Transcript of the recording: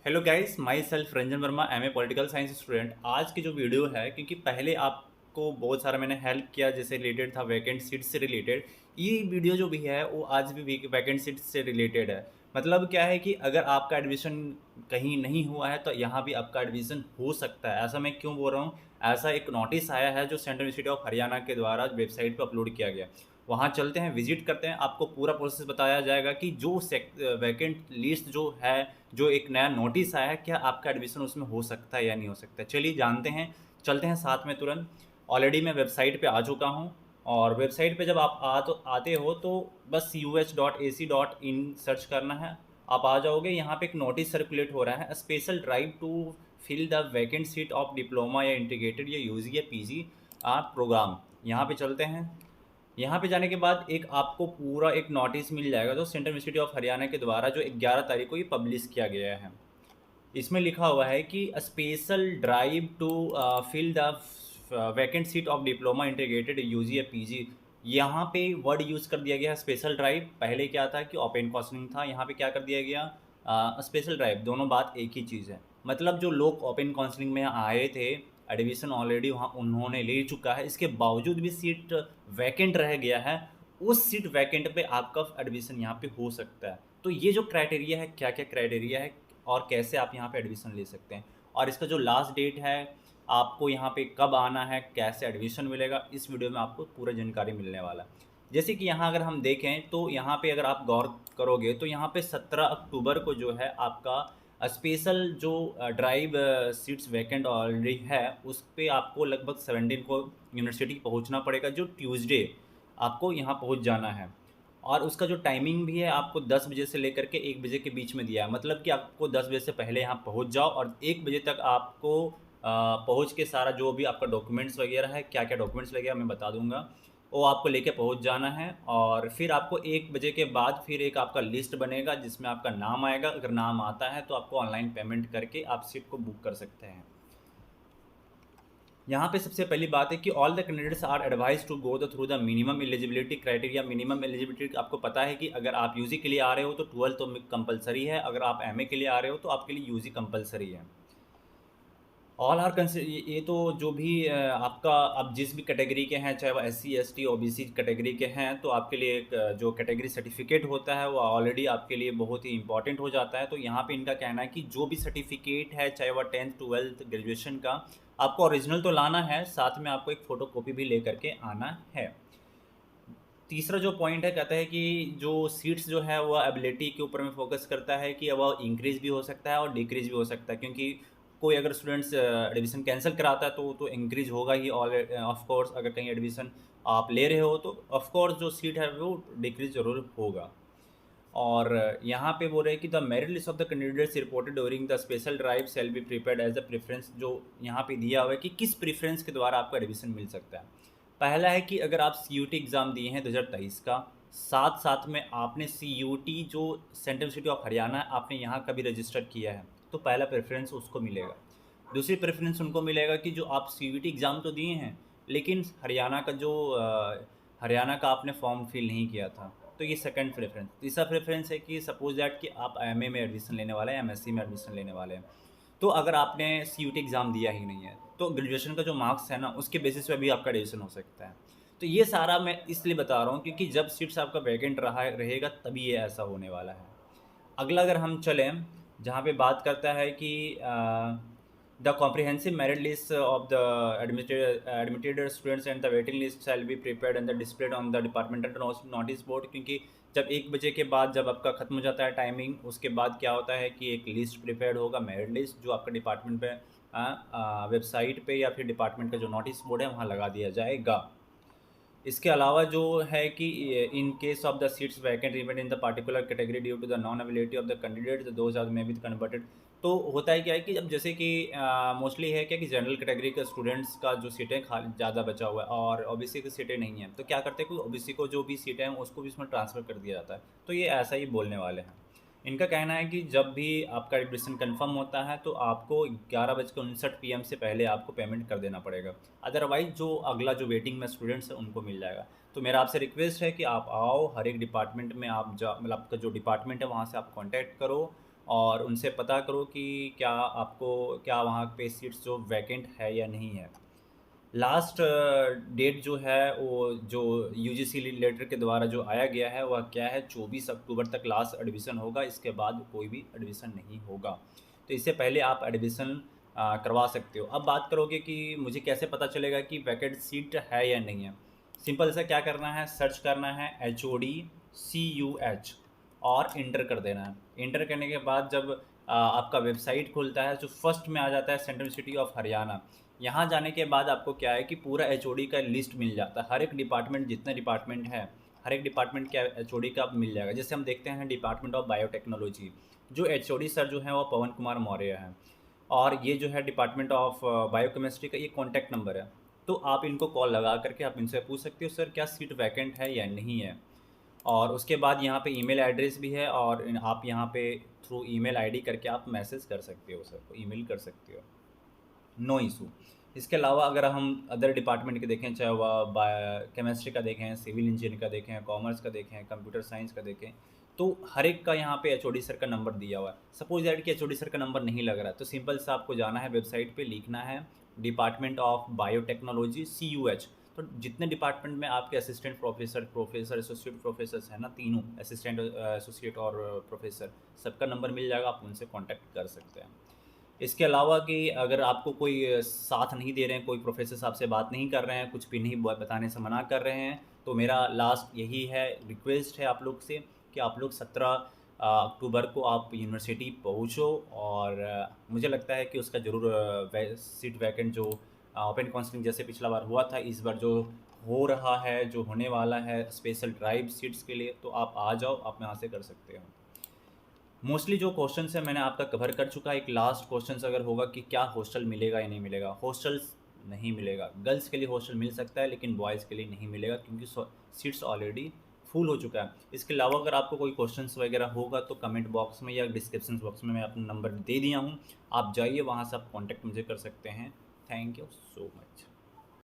Hello guys, my self Ranjan Verma, MA political science student. आज की जो वीडियो है, क्योंकि पहले आपको बहुत सारा मैंने हेल्प किया जैसे रिलेटेड था वैकेंट सीट से रिलेटेड। ये वीडियो जो भी है वो आज भी वैकेंट सीट से रिलेटेड है। मतलब क्या है कि अगर आपका एडमिशन कहीं नहीं हुआ है तो यहाँ भी आपका एडमिशन हो सकता है। ऐसा मैं क्यों बोल रहा हूँ? ऐसा एक नोटिस आया है जो सेंट्रल इंस्टीट्यूट ऑफ हरियाणा के द्वारा वेबसाइट पर अपलोड किया गया। वहाँ चलते हैं, विजिट करते हैं, आपको पूरा प्रोसेस बताया जाएगा कि जो वैकेंट लिस्ट जो है, जो एक नया नोटिस आया है, क्या आपका एडमिशन उसमें हो सकता है या नहीं हो सकता है। चलिए जानते हैं, चलते हैं साथ में तुरंत। ऑलरेडी मैं वेबसाइट पे आ चुका हूँ और वेबसाइट पे जब आप आते हो तो बस us.ac.in सर्च करना है। आप आ जाओगे, यहाँ पे एक नोटिस सर्कुलेट हो रहा है, special drive to fill the vacant seat of diploma या इंटीग्रेटेड या यूजी या पीजी प्रोग्राम। यहाँ पे चलते हैं। यहाँ पे जाने के बाद एक आपको पूरा एक नोटिस मिल जाएगा जो सेंट्रल इंस्टीट्यूट ऑफ हरियाणा के द्वारा जो 11 तारीख को ये पब्लिश किया गया है। इसमें लिखा हुआ है कि special drive to fill the vacant seat of diploma integrated UG या पीजी। यहाँ पे वर्ड यूज़ कर दिया गया है स्पेशल ड्राइव। पहले क्या था कि ओपन काउंसलिंग था, यहाँ पे क्या कर दिया गया स्पेशल ड्राइव। दोनों बात एक ही चीज़ है। मतलब जो लोग ओपन काउंसलिंग में आए थे, एडमिशन ऑलरेडी वहाँ उन्होंने ले चुका है, इसके बावजूद भी सीट वैकेंट रह गया है, उस सीट वैकेंट पे आपका एडमिशन यहाँ पे हो सकता है। तो ये जो क्राइटेरिया है, क्या क्या क्राइटेरिया है और कैसे आप यहाँ पे एडमिशन ले सकते हैं, और इसका जो लास्ट डेट है, आपको यहाँ पे कब आना है, कैसे एडमिशन मिलेगा, इस वीडियो में आपको पूरा जानकारी मिलने वाला है। जैसे कि यहाँ अगर हम देखें तो यहाँ पे अगर आप गौर करोगे तो यहाँ पे 17 अक्टूबर को जो है आपका स्पेशल जो ड्राइव सीट्स वैकेंट ऑलरेडी है, उस पर आपको लगभग 17 को यूनिवर्सिटी पहुँचना पड़ेगा, जो ट्यूसडे आपको यहाँ पहुँच जाना है। और उसका जो टाइमिंग भी है आपको 10 बजे से लेकर के 1 बजे के बीच में दिया है। मतलब कि आपको 10 बजे से पहले यहाँ पहुँच जाओ और 1 बजे तक आपको पहुँच के सारा जो भी आपका डॉक्यूमेंट्स वगैरह है, क्या क्या डॉक्यूमेंट्स लगेगा मैं बता दूंगा, वो आपको लेके पहुँच जाना है। और फिर आपको 1 बजे के बाद फिर एक आपका लिस्ट बनेगा जिसमें आपका नाम आएगा। अगर नाम आता है तो आपको ऑनलाइन पेमेंट करके आप सीट को बुक कर सकते हैं। यहाँ पे सबसे पहली बात है कि all the candidates are advise to go the through the minimum eligibility criteria. Minimum eligibility आपको पता है कि अगर आप यूजी के लिए आ रहे हो तो 12 तो कंपलसरी है, अगर आप एमए के लिए आ रहे हो तो आपके लिए यूजी कंपलसरी है। ऑल आर ये तो जो भी आपका आप जिस भी कैटेगरी के हैं, चाहे वो SC ST OBC कैटेगरी के हैं, तो आपके लिए एक जो कैटेगरी सर्टिफिकेट होता है वो ऑलरेडी आपके लिए बहुत ही इंपॉर्टेंट हो जाता है। तो यहाँ पे इनका कहना है कि जो भी सर्टिफिकेट है, चाहे वह 10th 12th ग्रेजुएशन का, आपको ओरिजिनल तो लाना है, साथ में आपको एक फ़ोटो कॉपी भी ले करके आना है। तीसरा जो पॉइंट है, कहता है कि जो सीट्स जो है वह एबिलिटी के ऊपर में फोकस करता है कि वह इंक्रीज़ भी हो सकता है और डिक्रीज़ भी हो सकता है, क्योंकि कोई अगर स्टूडेंट्स एडमिशन कैंसिल कराता है तो इंक्रीज होगा ही। और ऑफ कोर्स अगर कहीं एडमिशन आप ले रहे हो तो ऑफ कोर्स जो सीट है वो डिक्रीज जरूर होगा। और यहाँ पे बोल रहे हैं कि the merit list of the candidates reported during the special drive shall be prepared as the preference. जो यहाँ पे दिया हुआ है कि किस प्रेफरेंस के द्वारा आपको एडमिशन मिल सकता है। पहला है कि अगर आप CUT एग्ज़ाम दिए हैं 2023 का, साथ साथ में आपने CUT जो सेंट्रल इंस्टीट्यूट ऑफ हरियाणा आपने यहाँ का भी रजिस्टर किया है, तो पहला प्रेफरेंस उसको मिलेगा। दूसरी प्रेफरेंस उनको मिलेगा कि जो आप CUT एग्ज़ाम तो दिए हैं लेकिन हरियाणा का आपने फॉर्म फिल नहीं किया था, तो ये सेकंड प्रेफरेंस। तीसरा प्रेफरेंस है कि सपोज दैट कि आप एमए में एडमिशन लेने वाले हैं, MSc में एडमिशन लेने वाले हैं, तो अगर आपने CUT एग्ज़ाम दिया ही नहीं है तो ग्रेजुएशन का जो मार्क्स है ना, उसके बेसिस पे भी आपका एडमिशन हो सकता है। तो ये सारा मैं इसलिए बता रहा हूँ क्योंकि जब सीट्स आपका वैकेंट रहेगा तभी ये ऐसा होने वाला है। अगला अगर हम चलें, जहाँ पे बात करता है कि the comprehensive merit list of the admitted students and the waiting list shall be prepared and the displayed on the departmental notice board. क्योंकि जब 1 बजे के बाद जब आपका ख़त्म हो जाता है टाइमिंग, उसके बाद क्या होता है कि एक लिस्ट प्रिपेयर्ड होगा, मेरिट लिस्ट, जो आपका डिपार्टमेंट पे वेबसाइट पे या फिर डिपार्टमेंट का जो नोटिस बोर्ड है वहाँ लगा दिया जाएगा। इसके अलावा जो है कि in case of the seats vacant remain in the particular category due to the non availability of the candidate those are may be converted. तो होता है क्या है कि जब जैसे कि मोस्टली है क्या कि जनरल कैटेगरी के स्टूडेंट्स का जो सीटें खाली ज़्यादा बचा हुआ है और OBC की सीटें नहीं हैं, तो क्या करते हैं कि OBC को जो भी सीटें हैं उसको भी इसमें ट्रांसफ़र कर दिया जाता है। तो ये ऐसा ही बोलने वाले हैं। इनका कहना है कि जब भी आपका एडमिशन कंफर्म होता है तो आपको 11:59 PM से पहले आपको पेमेंट कर देना पड़ेगा, अदरवाइज जो अगला जो वेटिंग में स्टूडेंट्स है उनको मिल जाएगा। तो मेरा आपसे रिक्वेस्ट है कि आप आओ, हर एक डिपार्टमेंट में आप मतलब आपका जो डिपार्टमेंट है वहाँ से आप कांटेक्ट करो और उनसे पता करो कि क्या वहाँ पे सीट्स जो वैकेंट है या नहीं है। लास्ट डेट जो है वो जो यूजीसी लेटर के द्वारा जो आया गया है वह क्या है, 24 अक्टूबर तक लास्ट एडमिशन होगा, इसके बाद कोई भी एडमिशन नहीं होगा। तो इससे पहले आप एडमिशन करवा सकते हो। अब बात करोगे कि मुझे कैसे पता चलेगा कि वैकेंट सीट है या नहीं है। सिंपल सा क्या करना है, सर्च करना है HOD CUH और इंटर कर देना है। इंटर करने के बाद जब आपका वेबसाइट खुलता है, जो फर्स्ट में आ जाता है सेंट्रल यूनिवर्सिटी ऑफ हरियाणा। यहाँ जाने के बाद आपको क्या है कि पूरा HOD का लिस्ट मिल जाता है। हर एक डिपार्टमेंट, जितने डिपार्टमेंट है, हर एक डिपार्टमेंट का HOD का मिल जाएगा। जैसे हम देखते हैं डिपार्टमेंट ऑफ बायोटेक्नोलॉजी, जो HOD सर जो हैं वो पवन कुमार मौर्य हैं। और ये जो है डिपार्टमेंट ऑफ बायोकेमिस्ट्री का ये कॉन्टैक्ट नंबर है। तो आप इनको कॉल लगा करके आप इनसे पूछ सकते हो सर क्या सीट वैकेंट है या नहीं है। और उसके बाद यहाँ पे ईमेल एड्रेस भी है, और आप यहाँ पे थ्रू ईमेल आईडी करके आप मैसेज कर सकते हो, सर को ईमेल कर सकते हो, नो इशू। इसके अलावा अगर हम अदर डिपार्टमेंट के देखें, चाहे वह केमिस्ट्री का देखें, सिविल इंजीनियरिंग का देखें, कॉमर्स का देखें, कंप्यूटर साइंस का देखें, तो हर एक का यहाँ पे HOD सर का नंबर दिया हुआ है। सपोज दैट कि HOD सर का नंबर नहीं लग रहा है, तो सिंपल सा आपको जाना है वेबसाइट पे, लिखना है डिपार्टमेंट ऑफ बायोटेक्नोलॉजी CUH। तो जितने डिपार्टमेंट में आपके असिस्टेंट प्रोफेसर, एसोसिएट प्रोफेसर है ना, तीनों असिस्टेंट, एसोसिएट और प्रोफेसर, सबका नंबर मिल जाएगा, आप उनसे कॉन्टैक्ट कर सकते हैं। इसके अलावा कि अगर आपको कोई साथ नहीं दे रहे हैं, कोई प्रोफेसर साहब से बात नहीं कर रहे हैं, कुछ भी नहीं बताने से मना कर रहे हैं, तो मेरा लास्ट यही है, रिक्वेस्ट है आप लोग से कि आप लोग 17 अक्टूबर को आप यूनिवर्सिटी पहुँचो। और मुझे लगता है कि उसका ज़रूर सीट वैकेंट जो ओपन काउंसलिंग जैसे पिछला बार हुआ था, इस बार जो हो रहा है, जो होने वाला है स्पेशल ड्राइव सीट्स के लिए, तो आप आ जाओ, आप यहाँ से कर सकते हो। मोस्टली जो क्वेश्चन है मैंने आपका कवर कर चुका है। एक लास्ट क्वेश्चन अगर होगा कि क्या हॉस्टल मिलेगा या नहीं मिलेगा। हॉस्टल्स नहीं मिलेगा, गर्ल्स के लिए हॉस्टल मिल सकता है लेकिन बॉयज़ के लिए नहीं मिलेगा, क्योंकि सीट्स ऑलरेडी फुल हो चुका है। इसके अलावा अगर आपको कोई क्वेश्चंस वगैरह होगा तो कमेंट बॉक्स में या डिस्क्रिप्शन बॉक्स में मैं अपना नंबर दे दिया हूँ, आप जाइए वहाँ से आप कॉन्टैक्ट मुझे कर सकते हैं। Thank you so much.